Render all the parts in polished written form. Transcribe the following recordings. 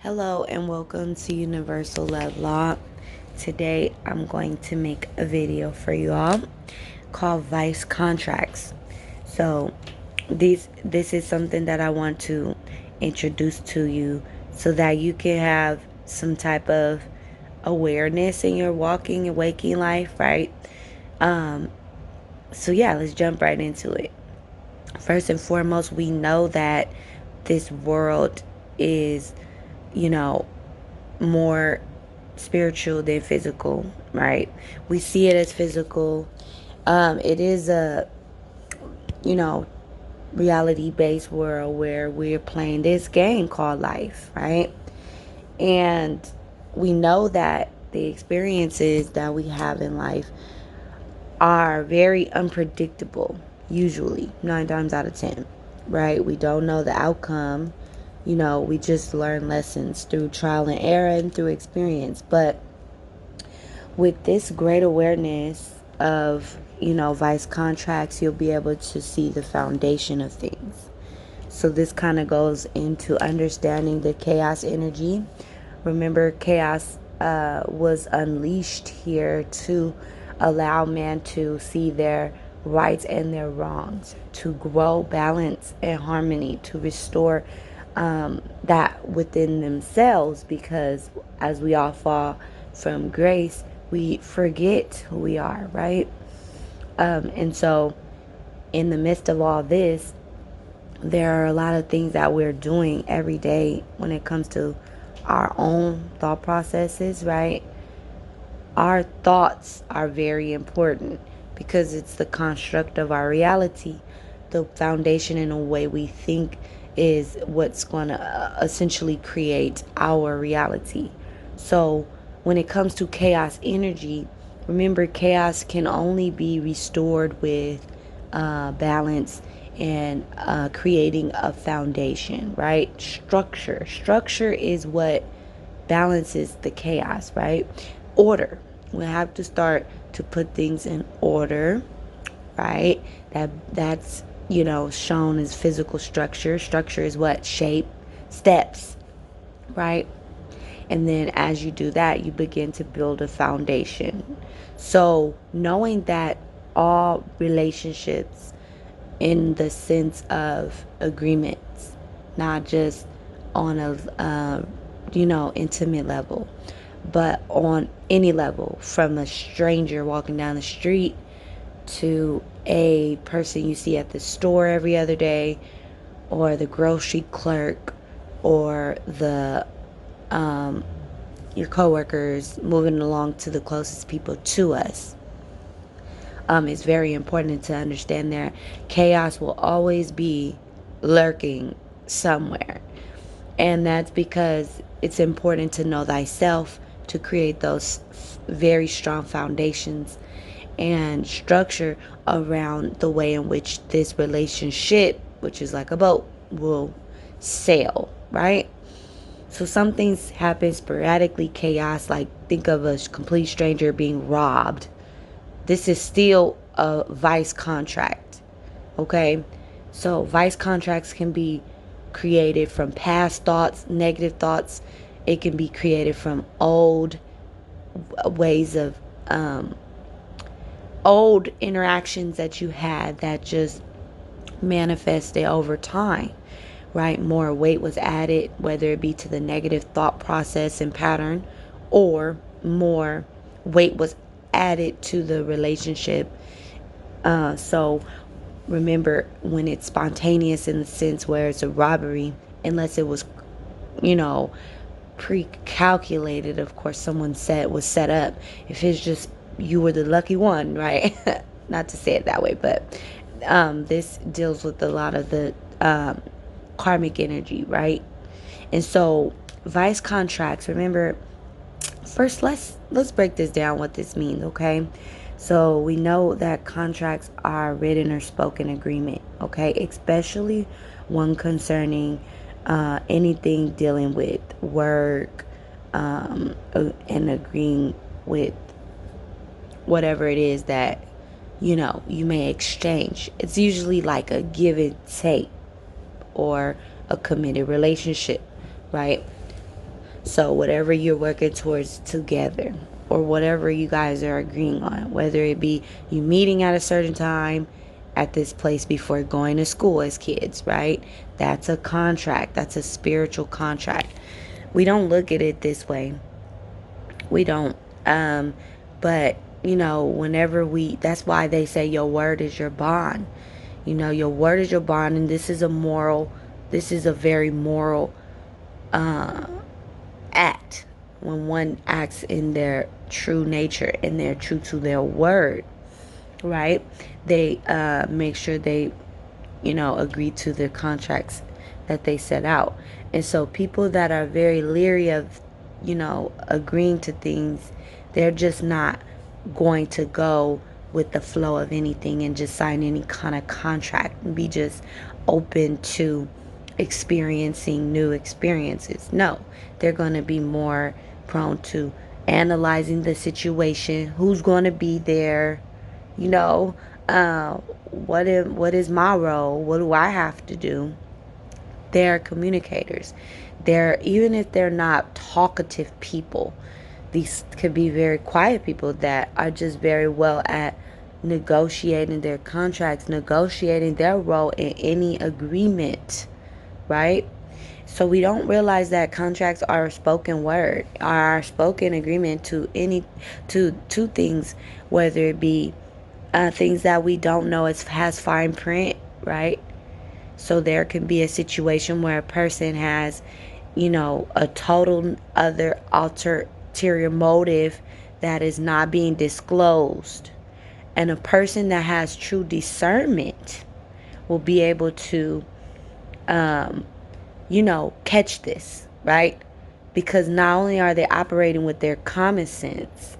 Hello and welcome to Universal Love Law. Today I'm going to make a video for you all called Vice Contracts. So this is something that I want to introduce to you so that you can have some type of awareness in your walking and waking life, right? So yeah, let's jump right into it. First and foremost, we know that this world is, you know, more spiritual than physical, right? We see it as physical. It is a, you know, reality based world where we're playing this game called life, right? And we know that the experiences that we have in life are very unpredictable, usually, 9 times out of 10, right? We don't know the outcome. We just learn lessons through trial and error and through experience. But with this great awareness of, vice contracts, you'll be able to see the foundation of things. So this kind of goes into understanding the chaos energy. Remember, chaos was unleashed here to allow man to see their rights and their wrongs, to grow balance and harmony, to restore that within themselves, because as we all fall from grace, we forget who we are, right? And so, in the midst of all this, there are a lot of things that we're doing every day when it comes to our own thought processes, right? Our thoughts are very important because it's the construct of our reality. The foundation in a way we think is what's going to essentially create our reality. So, when it comes to chaos energy, remember chaos can only be restored with balance and creating a foundation, right? Structure is what balances the chaos, right? Order. We have to start to put things in order, right? That's shown as physical structure. Structure is what? Shape, steps, right? And then as you do that, you begin to build a foundation. So knowing that all relationships in the sense of agreements, not just on a intimate level, but on any level, from a stranger walking down the street to a person you see at the store every other day, or the grocery clerk, or the your coworkers, moving along to the closest people to us. It's very important to understand that chaos will always be lurking somewhere. And that's because it's important to know thyself, to create those very strong foundations and structure around the way in which this relationship, which is like a boat, will sail, right? So some things happen sporadically, chaos, like think of a complete stranger being robbed. This is still a vice contract, okay? So vice contracts can be created from past thoughts, negative thoughts. It can be created from old ways of old interactions that you had that just manifested over time, right? More weight was added, whether it be to the negative thought process and pattern, or more weight was added to the relationship. So remember, when it's spontaneous in the sense where it's a robbery, unless it was, you know, pre-calculated, of course, someone said was set up. If it's just you were the lucky one, right? Not to say it that way, but this deals with a lot of the karmic energy, right? And so vice contracts, remember, first let's break this down, what this means, okay? So we know that contracts are written or spoken agreement, okay? Especially one concerning anything dealing with work, and agreeing with whatever it is that you may exchange. It's usually like a give and take, or a committed relationship, right? So whatever you're working towards together, or whatever you guys are agreeing on, whether it be you meeting at a certain time at this place before going to school as kids, right? That's a contract. That's a spiritual contract. We don't look at it this way. We don't. But whenever that's why they say your word is your bond. Your word is your bond, and this is a very moral act. When one acts in their true nature and they're true to their word, right? They make sure they, agree to the contracts that they set out. And so people that are very leery of, agreeing to things, they're just not going to go with the flow of anything and just sign any kind of contract and be just open to experiencing new experiences. No, they're going to be more prone to analyzing the situation, who's going to be there, you know, what is my role? What do I have to do? They're communicators. They're, even if they're not talkative people, these could be very quiet people that are just very well at negotiating their contracts, negotiating their role in any agreement, right? So we don't realize that contracts are a spoken word, are a spoken agreement to things, whether it be things that we don't know has fine print, right? So there can be a situation where a person has, a total other ulterior motive that is not being disclosed. And a person that has true discernment will be able to, catch this, right? Because not only are they operating with their common sense,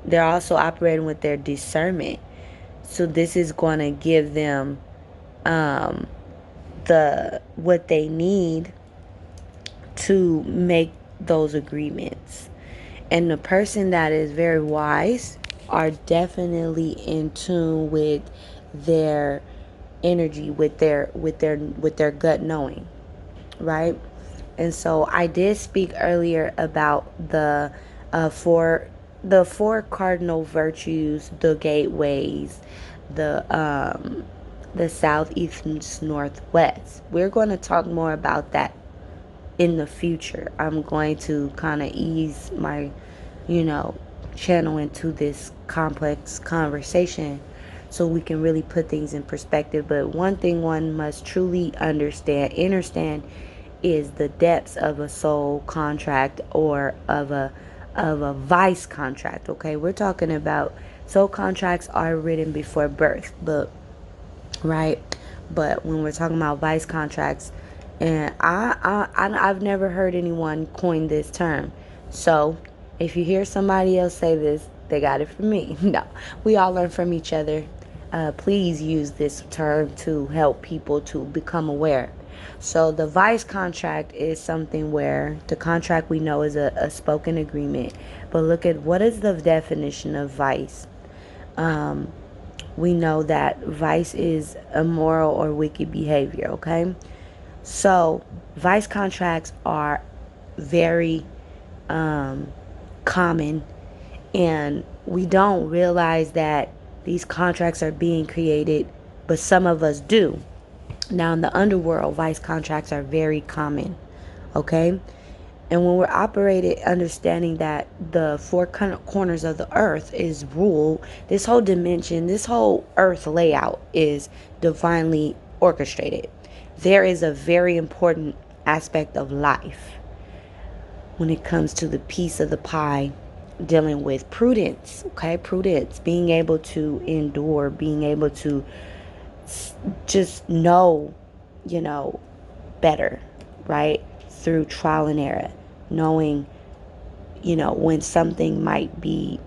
they're also operating with their discernment. So this is going to give them the what they need to make those agreements. And the person that is very wise are definitely in tune with their energy, with their gut knowing, right? And so I did speak earlier about the four cardinal virtues, the gateways, the south, east, and northwest. We're going to talk more about that in the future. I'm going to kind of ease my, you know, channel into this complex conversation so we can really put things in perspective. But one thing one must truly understand is the depths of a soul contract or of a vice contract. Okay, we're talking about soul contracts are written before birth, but right? But when we're talking about vice contracts, and I've never heard anyone coin this term. So if you hear somebody else say this, they got it from me. No, we all learn from each other. Please use this term to help people to become aware. So the vice contract is something where the contract we know is a spoken agreement. But look at what is the definition of vice. We know that vice is immoral or wicked behavior, okay? So, vice contracts are very common, and we don't realize that these contracts are being created, but some of us do. Now, in the underworld, vice contracts are very common, okay? And when we're operated, understanding that the four corners of the earth is ruled, this whole dimension, this whole earth layout is divinely orchestrated. There is a very important aspect of life when it comes to the piece of the pie dealing with prudence, okay? Prudence, being able to endure, being able to just know, better, right? Through trial and error, knowing, when something might be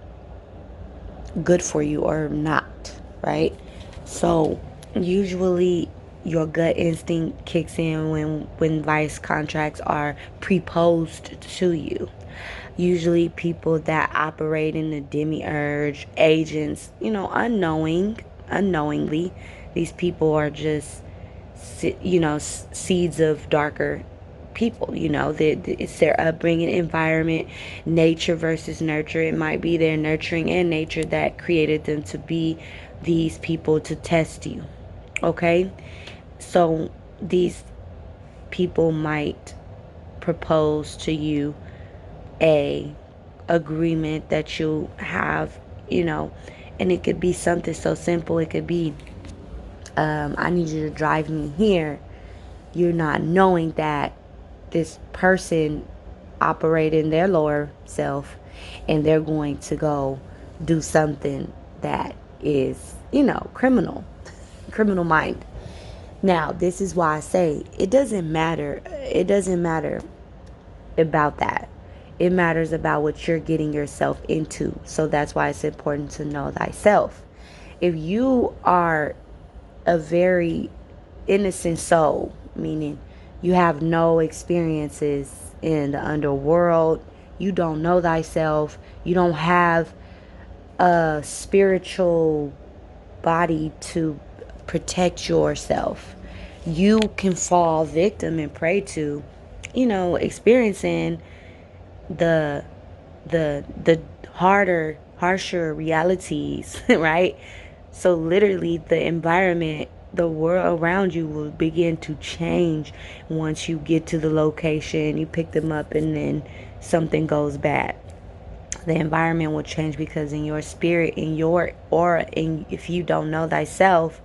good for you or not, right? So usually your gut instinct kicks in when vice contracts are proposed to you. Usually people that operate in the demiurge, agents, unknowingly, these people are just, seeds of darker people. It's their upbringing, environment, nature versus nurture. It might be their nurturing and nature that created them to be these people to test you. Okay? So these people might propose to you a agreement that you have, and it could be something so simple. It could be, I need you to drive me here. You're not knowing that this person operating their lower self, and they're going to go do something that is, criminal mind. Now, this is why I say it doesn't matter. It doesn't matter about that. It matters about what you're getting yourself into. So that's why it's important to know thyself. If you are a very innocent soul, meaning you have no experiences in the underworld, you don't know thyself, you don't have a spiritual body to protect yourself, you can fall victim and prey to, experiencing the the harsher realities, right? So literally the environment, the world around you will begin to change once you get to the location, you pick them up, and then something goes bad. The environment will change because in your spirit, in your aura, and if you don't know thyself,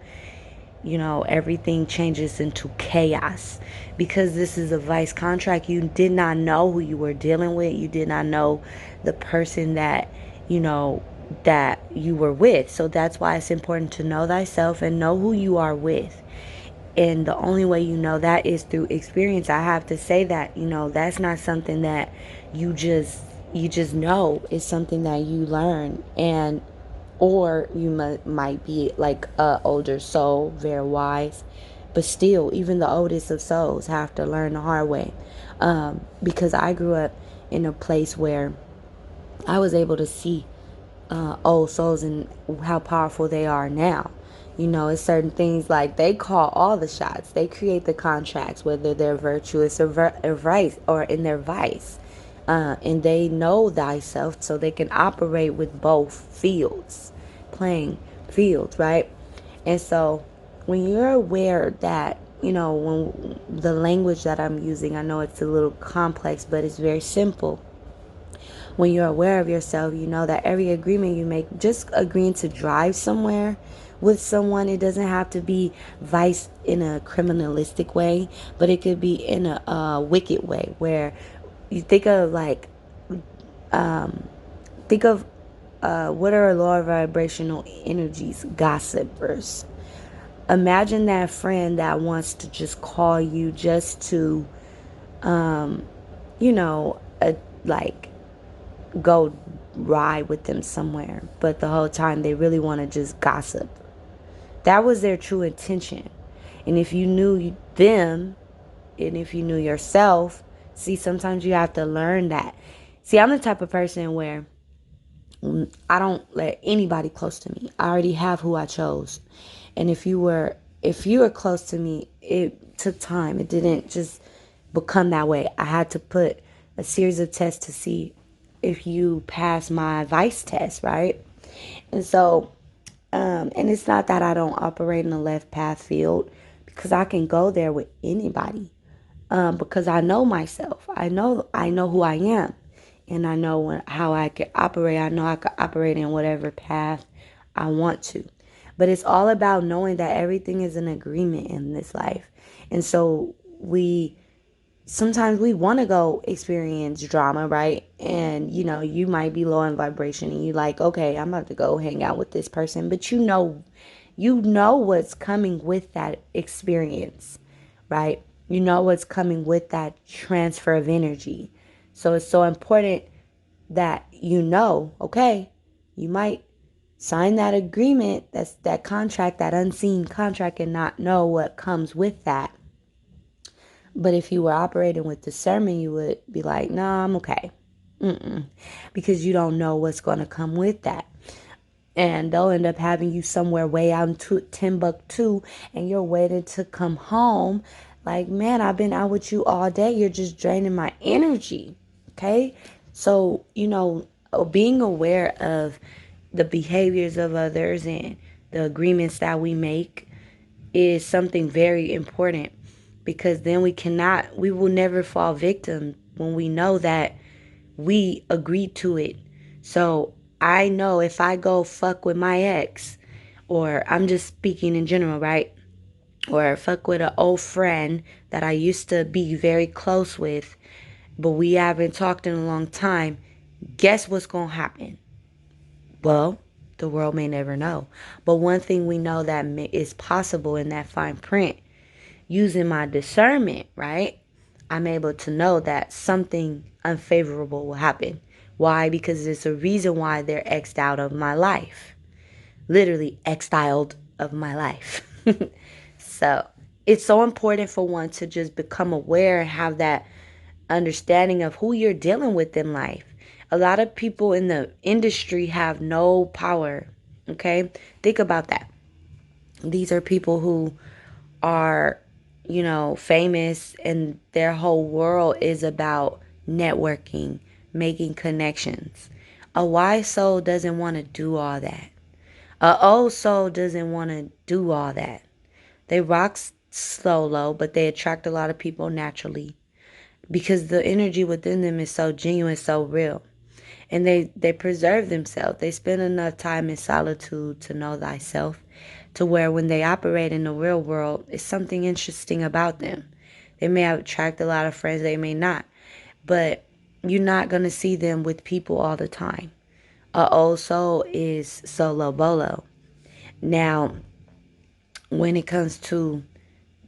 everything changes into chaos. Because this is a vice contract, you did not know who you were dealing with. You did not know the person that, that you were with. So that's why it's important to know thyself and know who you are with. And the only way you know that is through experience. I have to say that, that's not something that you just know. It's something that you learn. And or you might be like a older soul, very wise, but still, even the oldest of souls have to learn the hard way. Because I grew up in a place where I was able to see old souls and how powerful they are now. It's certain things like they call all the shots. They create the contracts, whether they're virtuous or vice, or in their vice. And they know thyself, so they can operate with both playing fields, right? And so when you're aware that, when the language that I'm using, I know it's a little complex, but it's very simple. When you're aware of yourself, you know that every agreement you make, just agreeing to drive somewhere with someone, it doesn't have to be vice in a criminalistic way, but it could be in a wicked way, where you think of like, think of what are lower vibrational energies? Gossipers. Imagine that friend that wants to just call you just to, like go ride with them somewhere, but the whole time they really want to just gossip. That was their true intention. And if you knew them, and if you knew yourself, see, sometimes you have to learn that. See, I'm the type of person where I don't let anybody close to me. I already have who I chose. And if you were close to me, it took time. It didn't just become that way. I had to put a series of tests to see if you pass my vice test, right? And so, and it's not that I don't operate in the left path field, because I can go there with anybody. Because I know myself. I know who I am, and I know how I can operate. I know I can operate in whatever path I want to. But it's all about knowing that everything is an agreement in this life. And so sometimes we want to go experience drama, right? And you might be low in vibration, and you like, okay, I'm about to go hang out with this person, but you know what's coming with that experience, right? You know what's coming with that transfer of energy. So it's so important that okay, you might sign that agreement, that's that contract, that unseen contract, and not know what comes with that. But if you were operating with discernment, you would be like, no, I'm okay. Because you don't know what's going to come with that. And they'll end up having you somewhere way out in Timbuktu, and you're waiting to come home Like, man, I've been out with you all day. You're just draining my energy. Okay? So, being aware of the behaviors of others and the agreements that we make is something very important, because then we will never fall victim when we know that we agreed to it. So I know if I go fuck with my ex, or I'm just speaking in general, right? Or fuck with an old friend that I used to be very close with, but we haven't talked in a long time, guess what's going to happen? Well, the world may never know. But one thing we know that is possible in that fine print, using my discernment, right? I'm able to know that something unfavorable will happen. Why? Because there's a reason why they're X'd out of my life. Literally exiled of my life. So it's so important for one to just become aware and have that understanding of who you're dealing with in life. A lot of people in the industry have no power. Okay? Think about that. These are people who are, famous, and their whole world is about networking, making connections. A wise soul doesn't want to do all that. A old soul doesn't want to do all that. They rock solo, but they attract a lot of people naturally because the energy within them is so genuine, so real. And they preserve themselves. They spend enough time in solitude to know thyself, to where when they operate in the real world, it's something interesting about them. They may attract a lot of friends, they may not, but you're not going to see them with people all the time. A old soul is solo bolo. Now, when it comes to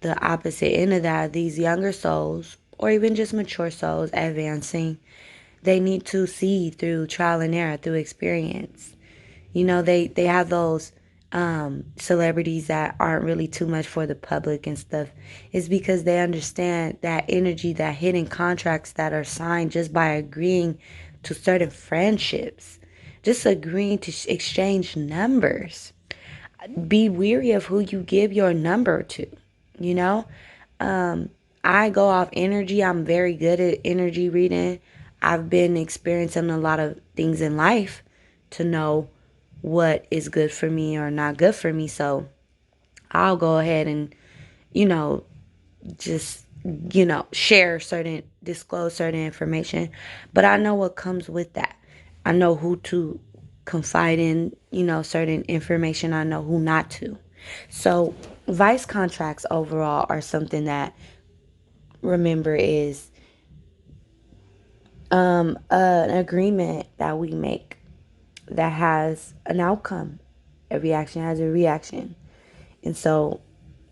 the opposite end of that, these younger souls, or even just mature souls advancing, they need to see through trial and error, through experience. They have those celebrities that aren't really too much for the public and stuff. It's because they understand that energy, that hidden contracts that are signed just by agreeing to certain friendships, just agreeing to exchange numbers. Be weary of who you give your number to, you know? I go off energy. I'm very good at energy reading. I've been experiencing a lot of things in life to know what is good for me or not good for me. So I'll go ahead and, you know, just, disclose certain information. But I know what comes with that. I know who to confide in, certain information. I know who not to. So vice contracts overall are something that, remember, is an agreement that we make that has an outcome. Every action has a reaction. And so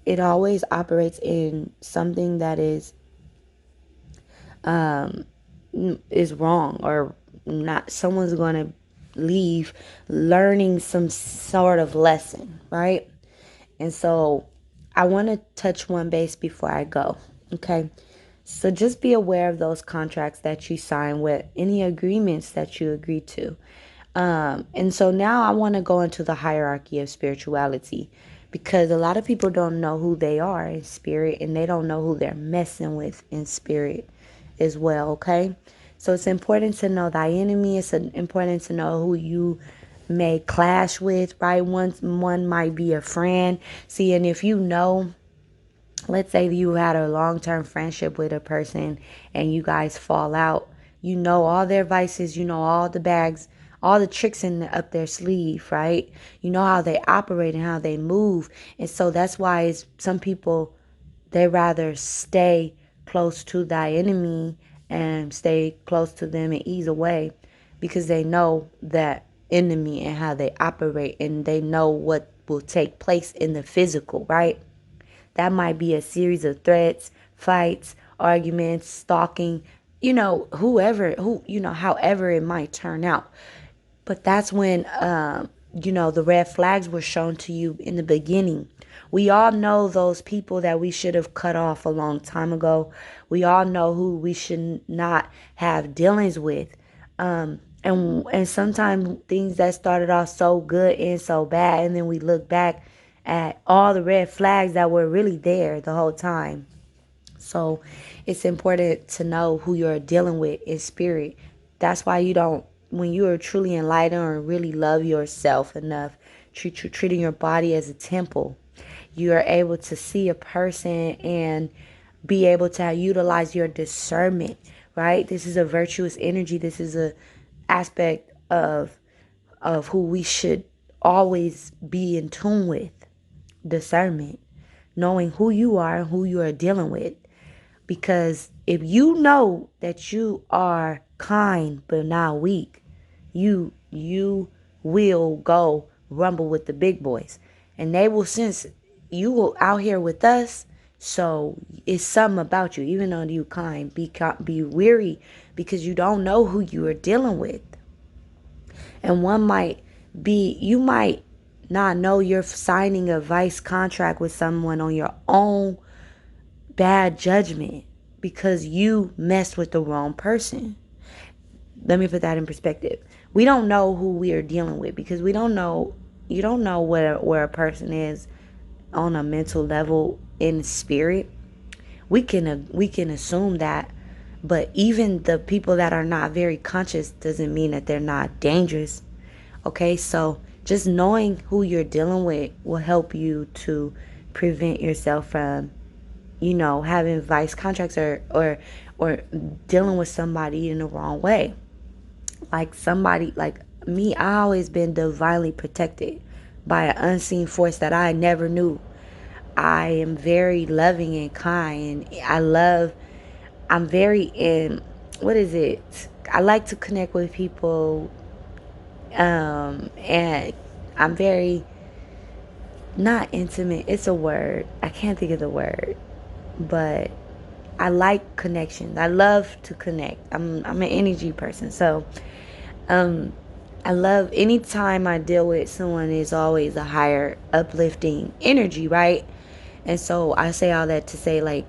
it always operates in something that is wrong or not. Someone's going to leave learning some sort of lesson, right? And so I want to touch one base before I go. Okay. So just be aware of those contracts that you sign with any agreements that you agree to. And so now I want to go into the hierarchy of spirituality, because a lot of people don't know who they are in spirit, and they don't know who they're messing with in spirit as well. Okay. So it's important to know thy enemy. It's important to know who you may clash with, right? One might be a friend. See, and if let's say you had a long-term friendship with a person and you guys fall out, you know all their vices, you know all the bags, all the tricks up their sleeve, right? You know how they operate and how they move. And so that's why some people, they rather stay close to thy enemy and stay close to them and ease away, because they know that enemy and how they operate, and they know what will take place in the physical, right? That might be a series of threats, fights, arguments, stalking, however it might turn out. But that's when, the red flags were shown to you in the beginning. We all know those people that we should have cut off a long time ago. We all know who we should not have dealings with. And sometimes things that started off so good and so bad, and then we look back at all the red flags that were really there the whole time. So it's important to know who you're dealing with in spirit. That's why you don't, when you are truly enlightened or really love yourself enough, treating your body as a temple, you are able to see a person and be able to utilize your discernment, right? This is a virtuous energy. This is a aspect of who we should always be in tune with. Discernment, knowing who you are and who you are dealing with. Because if you know that you are kind but not weak, you will go rumble with the big boys, and they will sense you will out here with us. So it's something about you. Even though you kind, be weary, because you don't know who you are dealing with. And one might be, you might not know you're signing a vice contract with someone on your own bad judgment because you messed with the wrong person. Let me put that in perspective. We don't know who we are dealing with because we don't know, you don't know where a person is on a mental level in spirit. We can assume that, but even the people that are not very conscious doesn't mean that they're not dangerous. Okay, so just knowing who you're dealing with will help you to prevent yourself from, having vice contracts or dealing with somebody in the wrong way. Like somebody like me, I always been divinely protected by an unseen force that I never knew. I am very loving and kind. I'm very in, what is it? I like to connect with people, and I'm very not intimate. It's a word. I can't think of the word, but I like connections. I love to connect. I'm an energy person, so um, I love anytime I deal with someone is always a higher uplifting energy, right? And so I say all that to say, like,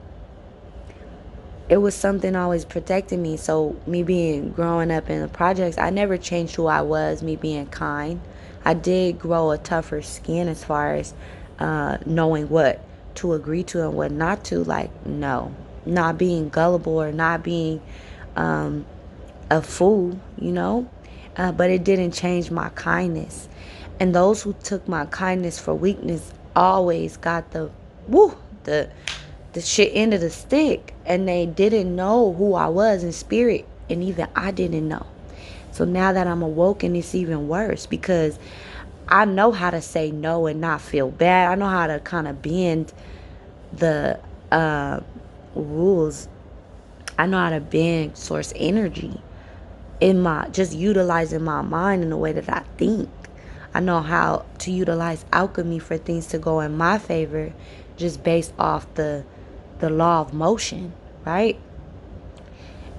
it was something always protecting me. So me being growing up in the projects, I never changed who I was. Me being kind, I did grow a tougher skin as far as knowing what to agree to and what not to. Like, no, not being gullible or not being a fool, but it didn't change my kindness. And those who took my kindness for weakness always got woo, the the shit end of the stick, and they didn't know who I was in spirit, and even I didn't know. So now that I'm awoken, it's even worse because I know how to say no and not feel bad. I know how to kind of bend the rules. I know how to bend source energy in my, just utilizing my mind in the way that I think. I know how to utilize alchemy for things to go in my favor, just based off the law of motion, right?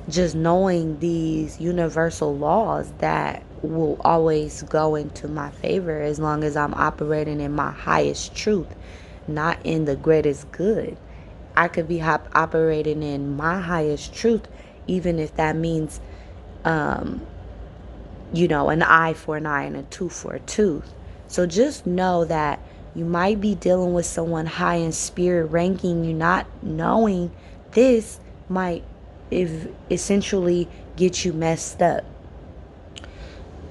Just knowing these universal laws that will always go into my favor as long as I'm operating in my highest truth, not in the greatest good. I could be operating in my highest truth, even if that means, an eye for an eye and a tooth for a tooth. So just know that you might be dealing with someone high in spirit ranking. You not knowing this might essentially get you messed up.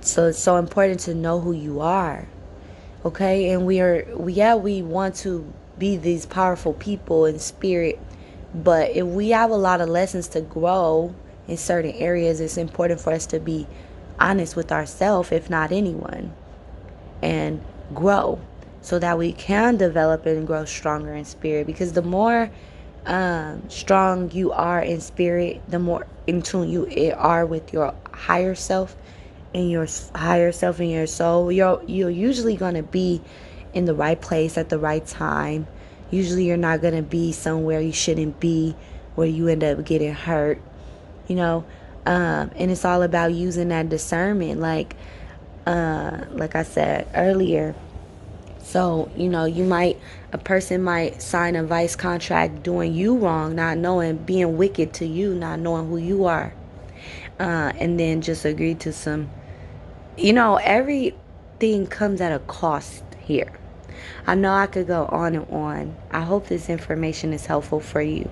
So it's so important to know who you are. Okay, and we want to be these powerful people in spirit, but if we have a lot of lessons to grow in certain areas, it's important for us to be honest with ourselves, if not anyone, and grow so that we can develop and grow stronger in spirit. Because the more strong you are in spirit, the more in tune you are with your higher self and your higher self and your soul. You're usually going to be in the right place at the right time. Usually you're not going to be somewhere you shouldn't be, where you end up getting hurt, you know. And it's all about using that discernment, like I said earlier. So, a person might sign a vice contract doing you wrong, not knowing, being wicked to you, not knowing who you are, and then just agree to some, everything comes at a cost here. I know I could go on and on. I hope this information is helpful for you.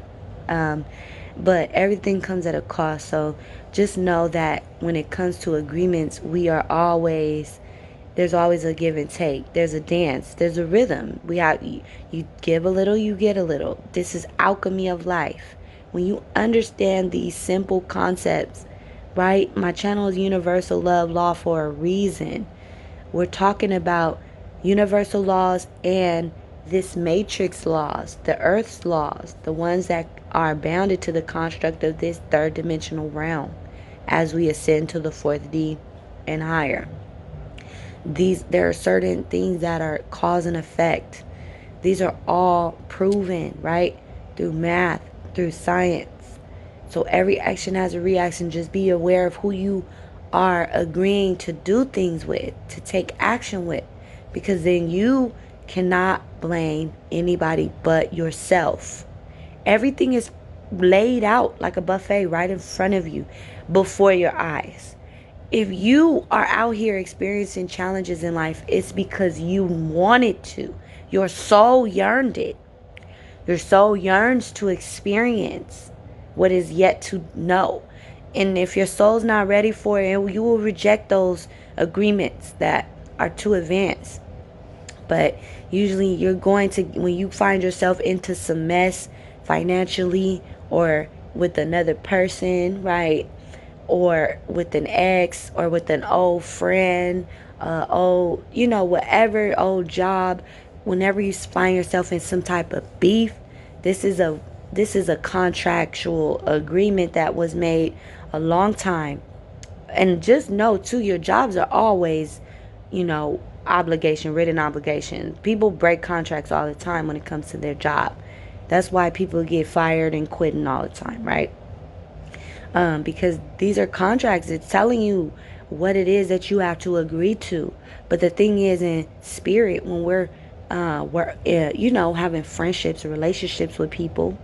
But everything comes at a cost. So just know that when it comes to agreements, there's always a give and take. There's a dance. There's a rhythm. You give a little, you get a little. This is alchemy of life. When you understand these simple concepts, right? My channel is Universal Love Law for a reason. We're talking about universal laws and this matrix laws, the earth's laws, the ones that are bounded to the construct of this third dimensional realm as we ascend to the 4th D and higher. There are certain things that are cause and effect. These are all proven, right? Through math, through science. So every action has a reaction. Just be aware of who you are agreeing to do things with, to take action with, because then you cannot blame anybody but yourself. Everything is laid out like a buffet right in front of you before your eyes. If you are out here experiencing challenges in life, it's because you wanted to. Your soul yearned it. Your soul yearns to experience what is yet to know. And if your soul's not ready for it, you will reject those agreements that are too advanced. But usually you're going to, when you find yourself into some mess financially or with another person, right? Or with an ex or with an old friend, whatever old job, whenever you find yourself in some type of beef, this is a contractual agreement that was made a long time. And just know too, your jobs are always, written obligation. People break contracts all the time when it comes to their job. That's why people get fired and quitting all the time, right? Because these are contracts. It's telling you what it is that you have to agree to. But the thing is, in spirit, when we're having friendships or relationships with people,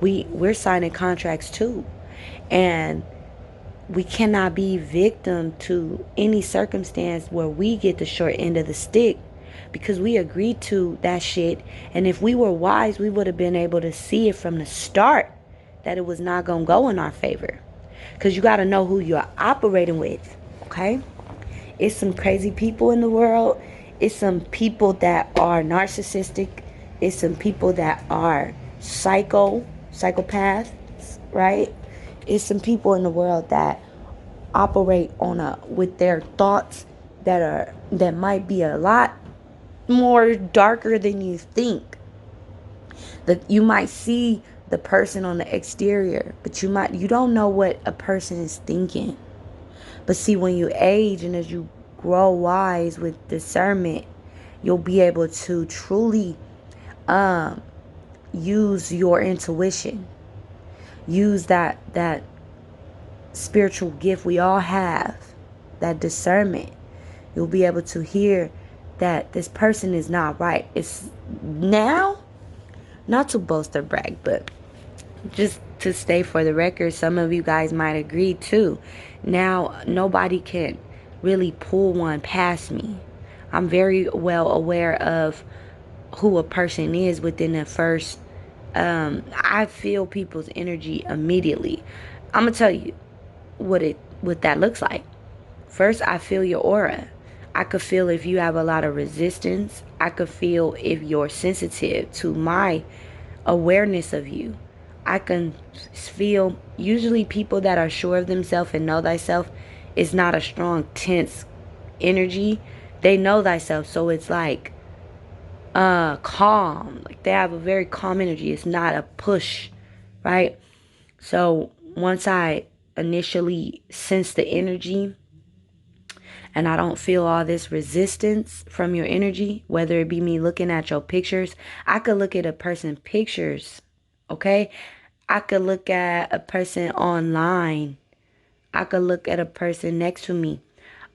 we're signing contracts too, and we cannot be victim to any circumstance where we get the short end of the stick, because we agreed to that shit. And if we were wise, we would have been able to see it from the start that it was not going to go in our favor. Because you got to know who you're operating with, okay? It's some crazy people in the world. It's some people that are narcissistic. It's some people that are psychopaths, right? It's some people in the world that operate with their thoughts that might be a lot more darker than you think. That you might see the person on the exterior, but you don't know what a person is thinking. But see, when you age and as you grow wise with discernment, you'll be able to truly use your intuition. Use that spiritual gift we all have, that discernment. You'll be able to hear that this person is not right. It's now, not to boast or brag, but just to stay for the record, some of you guys might agree too. Now, nobody can really pull one past me. I'm very well aware of who a person is within the first. I feel people's energy immediately. I'm gonna tell you what that looks like. First, I feel your aura. I could feel if you have a lot of resistance. I could feel if you're sensitive to my awareness of you. I can feel, usually people that are sure of themselves and know thyself is not a strong, tense energy. They know thyself, so it's like calm. Like they have a very calm energy. It's not a push, right? So once I initially sense the energy and I don't feel all this resistance from your energy, whether it be me looking at your pictures, I could look at a person's pictures, okay? I could look at a person online. I could look at a person next to me.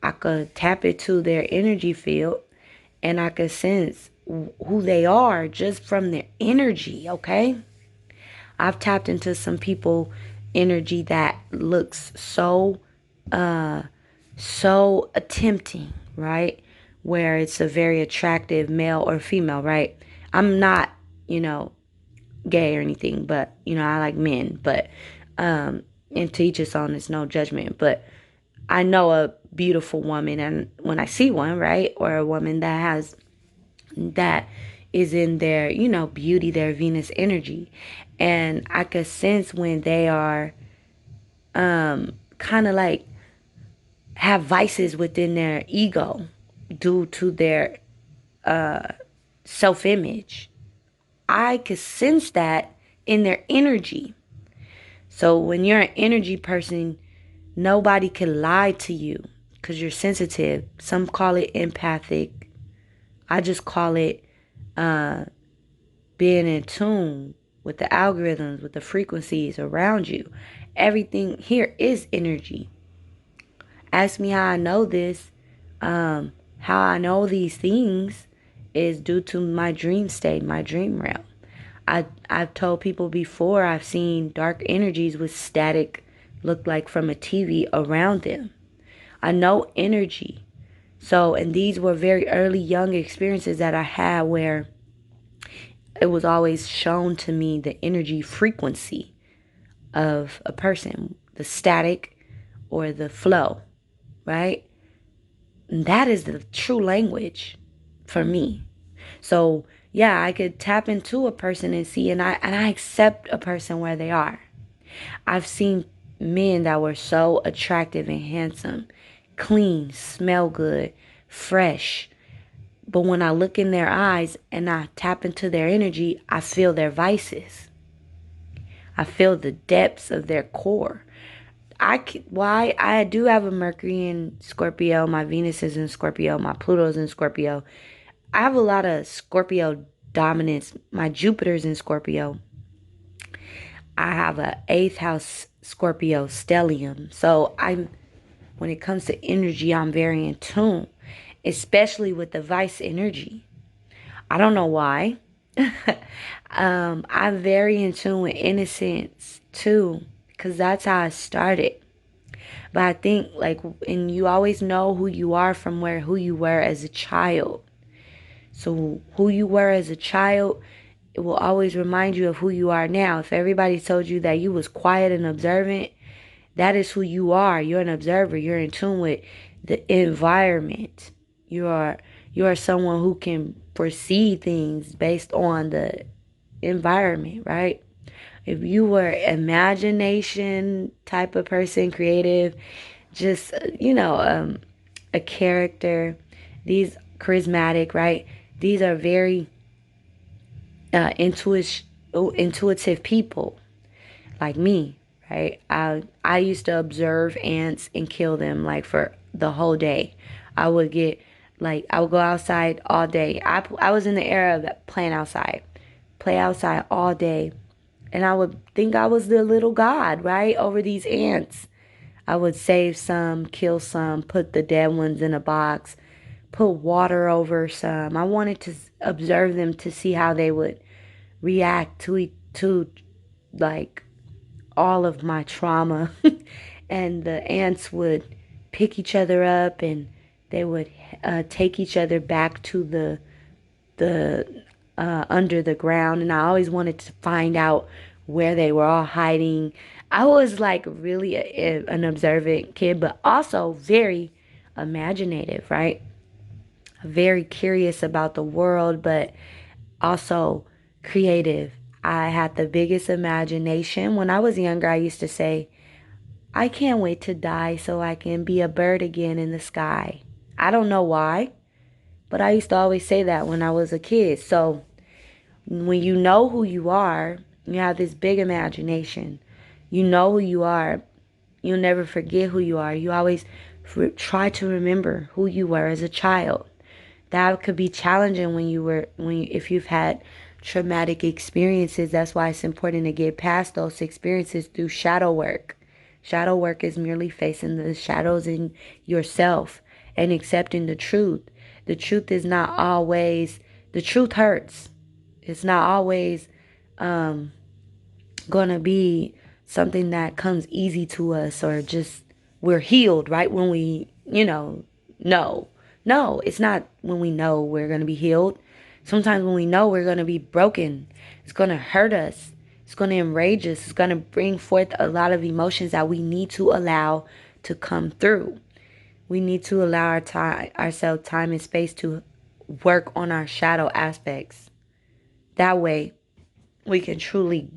I could tap into their energy field and I could sense who they are just from their energy, okay? I've tapped into some people energy that looks so tempting, right? Where it's a very attractive male or female, right? I'm not, gay or anything, but I like men. But and to each his own, it's no judgment. But I know a beautiful woman, and when I see one, right, or a woman that is in their, beauty, their Venus energy, and I could sense when they are kind of like have vices within their ego due to their self-image. I could sense that in their energy. So when you're an energy person, nobody can lie to you because you're sensitive. Some call it empathic. I just call it being in tune with the algorithms, with the frequencies around you. Everything here is energy. Ask me how I know this. How I know these things is due to my dream state, my dream realm. I've told people before I've seen dark energies with static look like from a TV around them. I know energy. So, and these were very early young experiences that I had where it was always shown to me the energy frequency of a person, the static or the flow, right? And that is the true language for me. So, yeah, I could tap into a person and see, and I accept a person where they are. I've seen men that were so attractive and handsome, clean, smell good, fresh. But when I look in their eyes and I tap into their energy, I feel their vices. I feel the depths of their core. Why I do have a Mercury in Scorpio, my Venus is in Scorpio, my Pluto's in Scorpio. I have a lot of Scorpio dominance. My Jupiter's in Scorpio. I have a eighth house Scorpio stellium. So when it comes to energy, I'm very in tune, especially with the vice energy. I don't know why. I'm very in tune with innocence too, because that's how I started. But I think and you always know who you are from who you were as a child. So who you were as a child, it will always remind you of who you are now. If everybody told you that you was quiet and observant, that is who you are. You're an observer. You're in tune with the environment. You are someone who can foresee things based on the environment, right? If you were imagination type of person, creative, just a character, these charismatic, right? These are very intuitive people like me, right? I used to observe ants and kill them like for the whole day. I would get I would go outside all day. I was in the era of playing outside, play outside all day, and I would think I was the little god, right, over these ants. I would save some, kill some, put the dead ones in a box, put water over some. I wanted to observe them to see how they would react to like all of my trauma. And the ants would pick each other up, and they would take each other back to the under the ground. And I always wanted to find out where they were all hiding. I was like really an observant kid, but also very imaginative, right? Very curious about the world, but also creative. I had the biggest imagination. When I was younger, I used to say, I can't wait to die so I can be a bird again in the sky. I don't know why, but I used to always say that when I was a kid. So when you know who you are, you have this big imagination. You know who you are. You'll never forget who you are. You always try to remember who you were as a child. That could be challenging if you've had traumatic experiences. That's why it's important to get past those experiences through shadow work. Shadow work is merely facing the shadows in yourself and accepting the truth. The truth is not always, the truth hurts. It's not always going to be something that comes easy to us or just we're healed right when we, know. No, it's not when we know we're going to be healed. Sometimes when we know we're going to be broken, it's going to hurt us. It's going to enrage us. It's going to bring forth a lot of emotions that we need to allow to come through. We need to allow ourselves time and space to work on our shadow aspects. That way, we can truly,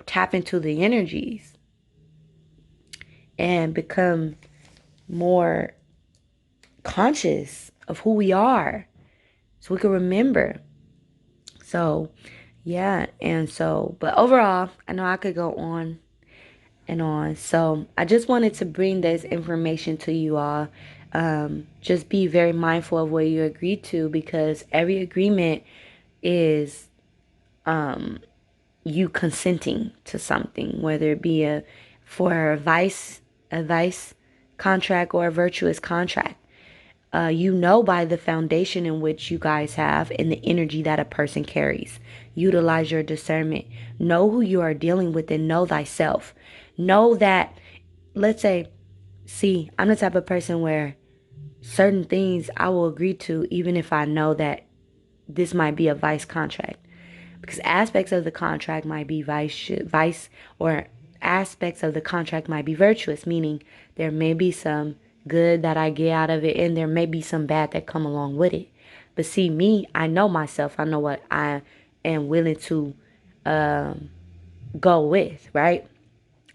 tap into the energies and become more conscious of who we are so we can remember. So, yeah. But overall, I know I could go on and on. So, I just wanted to bring this information to you all. Just be very mindful of what you agree to, because every agreement is you consenting to something, whether it be for a vice contract or a virtuous contract. By the foundation in which you guys have and the energy that a person carries. Utilize your discernment. Know who you are dealing with and know thyself. Know that, let's say, I'm the type of person where certain things I will agree to even if I know that this might be a vice contract. Because aspects of the contract might be vice, or aspects of the contract might be virtuous, meaning there may be some good that I get out of it, and there may be some bad that come along with it. But see, me, I know myself. I know what I am willing to go with, right?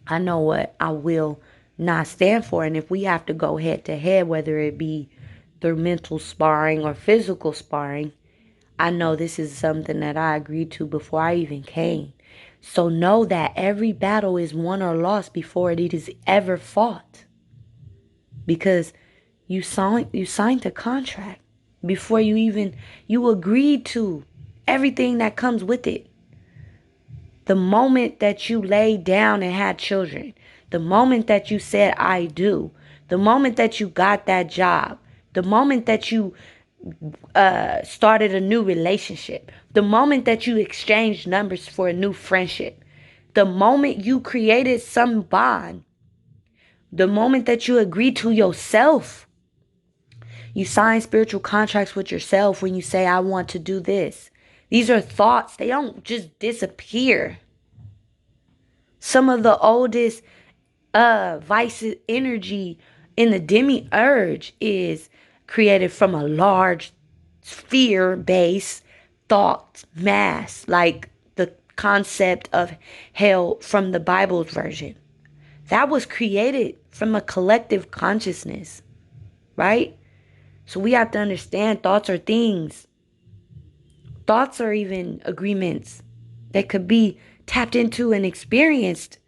I know what I will not stand for. And if we have to go head to head, whether it be through mental sparring or physical sparring, I know this is something that I agreed to before I even came. So know that every battle is won or lost before it is ever fought. Because you signed a contract before you agreed to everything that comes with it. The moment that you laid down and had children, the moment that you said I do, the moment that you got that job, the moment that you started a new relationship, the moment that you exchanged numbers for a new friendship, the moment you created some bond, the moment that you agreed to yourself, you sign spiritual contracts with yourself when you say, I want to do this. These are thoughts. They don't just disappear. Some of the oldest vice energy in the demiurge is created from a large fear-based thought mass, like the concept of hell from the Bible's version. That was created from a collective consciousness, right? So we have to understand thoughts are things. Thoughts are even agreements that could be tapped into and experienced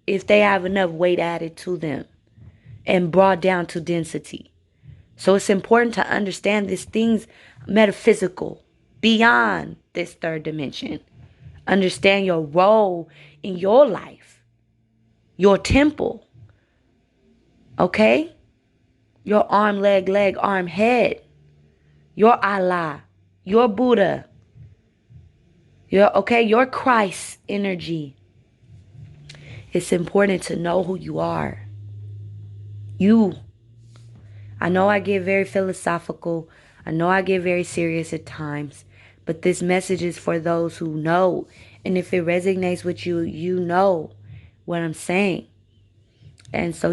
if they have enough weight added to them and brought down to density. So it's important to understand these things metaphysical, beyond this third dimension. Understand your role in your life, your temple, okay? Your arm, leg, arm, head, your Allah, your Buddha, your Christ energy. It's important to know who you are. I know I get very philosophical. I know I get very serious at times. But this message is for those who know. And if it resonates with you, you know what I'm saying. And so,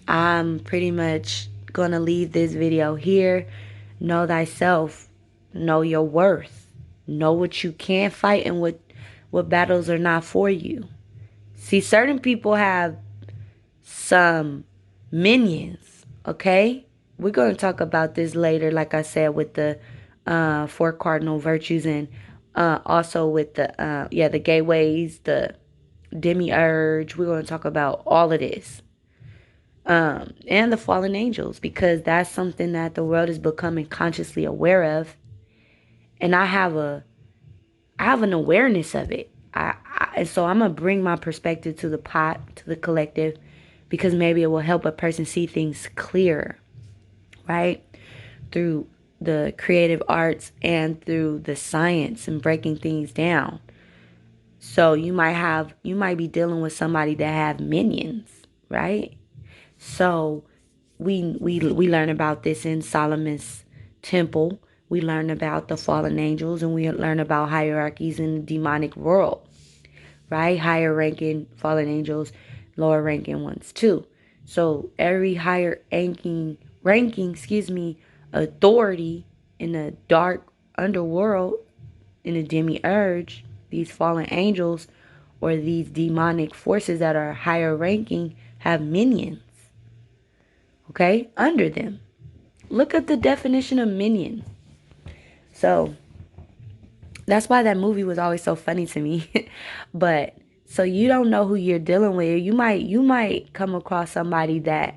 I'm pretty much going to leave this video here. Know thyself. Know your worth. Know what you can fight and what battles are not for you. See, certain people have some minions, okay? We're going to talk about this later, like I said, with the four cardinal virtues, and also with the gateways, the demiurge. We're going to talk about all of this. And the fallen angels, because that's something that the world is becoming consciously aware of. And I have an awareness of it. And so I'm going to bring my perspective to the pot, to the collective, because maybe it will help a person see things clearer, right? Through the creative arts and through the science and breaking things down. So you might be dealing with somebody that have minions, right? So we learn about this in Solomon's temple, We learn about the fallen angels, and we learn about hierarchies in the demonic world, right? Higher ranking fallen angels, lower ranking ones too. So every higher ranking, authority in the dark underworld, in the demiurge, these fallen angels or these demonic forces that are higher ranking have minions, okay, under them. Look at the definition of minion. So that's why that movie was always so funny to me. But so you don't know who you're dealing with. You might come across somebody that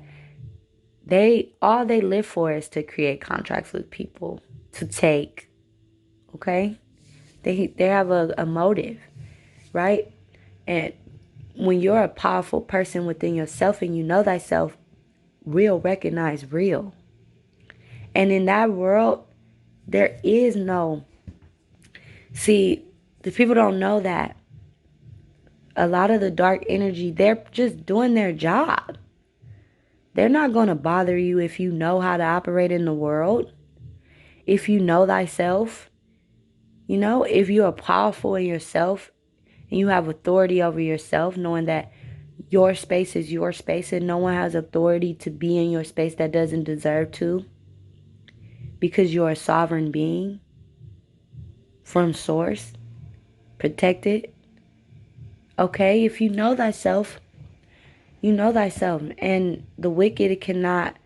they live for is to create contracts with people to take. Okay? They have a motive, right? And when you're a powerful person within yourself and you know thyself, real recognize real. And in that world, there is no, see, the people don't know that a lot of the dark energy, they're just doing their job. They're not going to bother you if you know how to operate in the world. If you know thyself, if you are powerful in yourself and you have authority over yourself, knowing that your space is your space and no one has authority to be in your space that doesn't deserve to, because you're a sovereign being from source, protected. Okay, if you know thyself, you know thyself, and the wicked cannot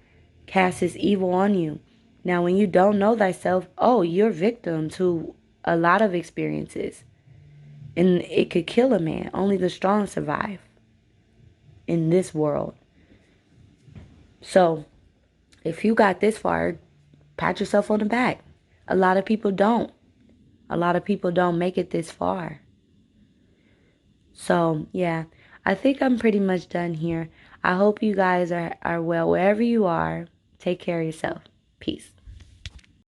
cast his evil on you. Now, when you don't know thyself, oh, you're victim to a lot of experiences. And it could kill a man. Only the strong survive in this world. So, if you got this far, pat yourself on the back. A lot of people don't. A lot of people don't make it this far. So, yeah, I think I'm pretty much done here. I hope you guys are well wherever you are. Take care of yourself. Peace.